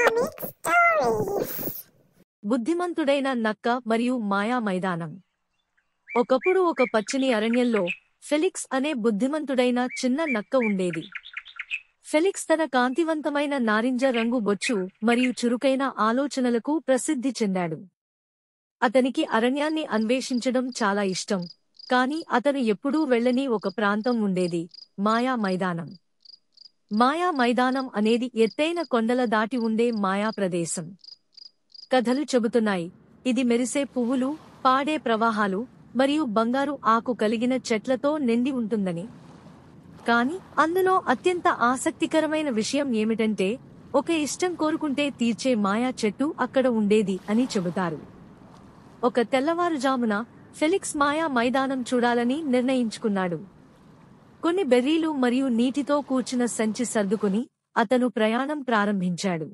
Comic Stories. బుద్ధిమంతుడైన నక్క మరియు మాయా మైదానం. ఒకప్పుడు ఒక పచ్చని అరణ్యంలో ఫెలిక్స్ అనే బుద్ధిమంతుడైన చిన్న నక్క ఉండేది. ఫెలిక్స్ తన కాంతివంతమైన నారింజ రంగు బొచ్చు మరియు చురుకైన ఆలోచనలకు ప్రసిద్ధి చెందాడు. అతనికి అరణ్యాన్ని అన్వేషించడం చాలా ఇష్టం, కాని అతను ఎప్పుడూ వెళ్ళని ఒక ప్రాంతం ఉండేది, మాయా మైదానం. మాయా మైదానం అనేది ఎత్తైన కొండల దాటి ఉండే మాయా ప్రదేశం. కథలు చెబుతున్నాయి, ఇది మెరిసే పువ్వులు, పాడే ప్రవాహాలు మరియు బంగారు ఆకు కలిగిన చెట్లతో నిండి ఉంటుందని. కాని అందులో అత్యంత ఆసక్తికరమైన విషయం ఏమిటంటే, ఒక ఇష్టం కోరుకుంటే తీర్చే మాయా చెట్టు అక్కడ ఉండేది అని చెబుతారు. ఒక తెల్లవారుజామున ఫెలిక్స్ మాయా మైదానం చూడాలని నిర్ణయించుకున్నాడు. కొన్ని బెర్రీలు మరియు నీటితో కూర్చున్న సంచి సర్దుకుని అతను ప్రయాణం ప్రారంభించాడు.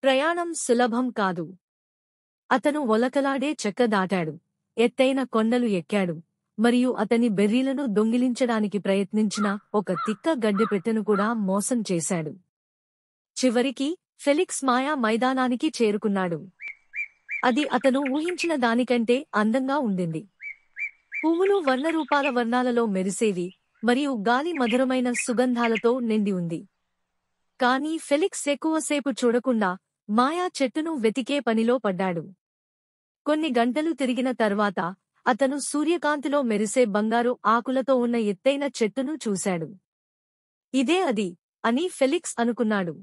ప్రయాణం సులభం కాదు. అతను ఒలకలాడే చెక్క దాటాడు, ఎత్తైన కొండలు ఎక్కాడు, మరియు అతని బెర్రీలను దొంగిలించడానికి ప్రయత్నించిన ఒక తిక్క గడ్డెపెట్టెను కూడా మోసం చేశాడు. చివరికి ఫెలిక్స్ మాయా మైదానానికి చేరుకున్నాడు. అది అతను ఊహించిన దానికంటే అందంగా ఉండింది. పువ్వులు వర్ణరూపాల వర్ణాలలో మెరిసేవి, మరియు గాలి మధురమైన సుగంధాలతో నిండి ఉంది. కాని ఫెలిక్స్ ఎక్కువసేపు చూడకుండా మాయా చెట్టును వెతికే పనిలో పడ్డాడు. కొన్ని గంటలు తిరిగిన తర్వాత అతను సూర్యకాంతిలో మెరిసే బంగారు ఆకులతో ఉన్న ఎత్తైన చెట్టును చూశాడు. ఇదే అది అని ఫెలిక్స్ అనుకున్నాడు.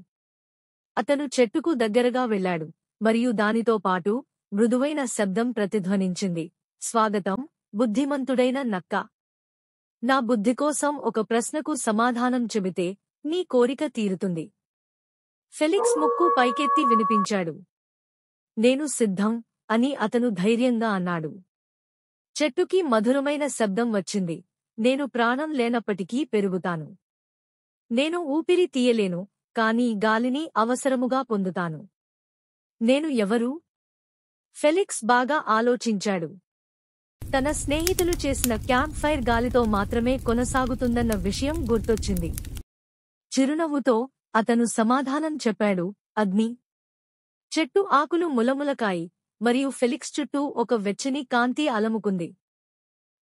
అతను చెట్టుకు దగ్గరగా వెళ్ళాడు, మరియు దానితో పాటు మృదువైన శబ్దం ప్రతిధ్వనించింది, స్వాగతం, బుద్ధిమంతుడైన నక్క. నా బుద్ధి కోసం ఒక ప్రశ్నకు సమాధానం చెబితే నీ కోరిక తీరుతుంది. ఫెలిక్స్ ముక్కు పైకెత్తి వినిపించాడు. నేను సిద్ధం అని అతను ధైర్యంగా అన్నాడు. చెట్టుకి మధురమైన శబ్దం వచ్చింది, నేను ప్రాణం లేనప్పటికీ పెరుగుతాను. నేను ఊపిరి తీయలేను, కానీ గాలిని అవసరముగా పొందుతాను. నేను ఎవరు? ఫెలిక్స్ బాగా ఆలోచించాడు. తన స్నేహితులు చేసిన క్యాంప్ ఫైర్ గాలితో మాత్రమే కొనసాగుతుందన్న విషయం గుర్తొచ్చింది. చిరునవ్వుతో అతను సమాధానం చెప్పాడు, అగ్ని. చెట్టు ఆకులు ములములకాయి, మరియు ఫెలిక్స్ చుట్టూ ఒక వెచ్చని కాంతి అలముకుంది.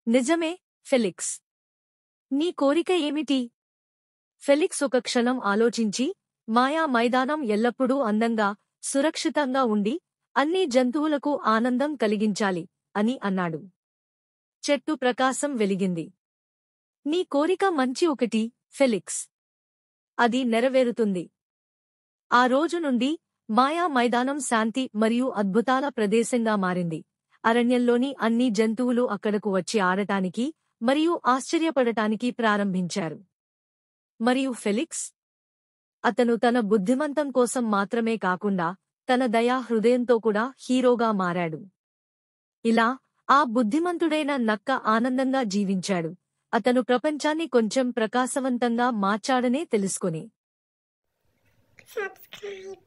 నిజమే, ఫెలిక్స్. నీ కోరిక ఏమిటి? ఫెలిక్స్ ఒక క్షణం ఆలోచించి, మాయా మైదానం ఎల్లప్పుడూ అందంగా, సురక్షితంగా ఉండి అన్ని జంతువులకు ఆనందం కలిగించాలి అని అన్నాడు. చెట్టు ప్రకాశం వెలిగింది. నీ కోరిక మంచి ఒకటి, ఫెలిక్స్. అది నెరవేరుతుంది. ఆ రోజు నుండి మాయా మైదానం శాంతి మరియు అద్భుతాల ప్రదేశంగా మారింది. అరణ్యంలోని అన్ని జంతువులు అక్కడకు వచ్చి ఆడటానికి మరియు ఆశ్చర్యపడటానికి ప్రారంభించారు. మరియు ఫెలిక్స్? అతను తన బుద్ధిమంతం కోసం మాత్రమే కాకుండా తన దయా హృదయంతో కూడా హీరోగా మారాడు. ఇలా ఆ బుద్ధిమంతుడైన నక్క ఆనందంగా జీవించాడు, అతను ప్రపంచాన్ని కొంచెం ప్రకాశవంతంగా మార్చాడనే తెలుసుకొని. Subscribe.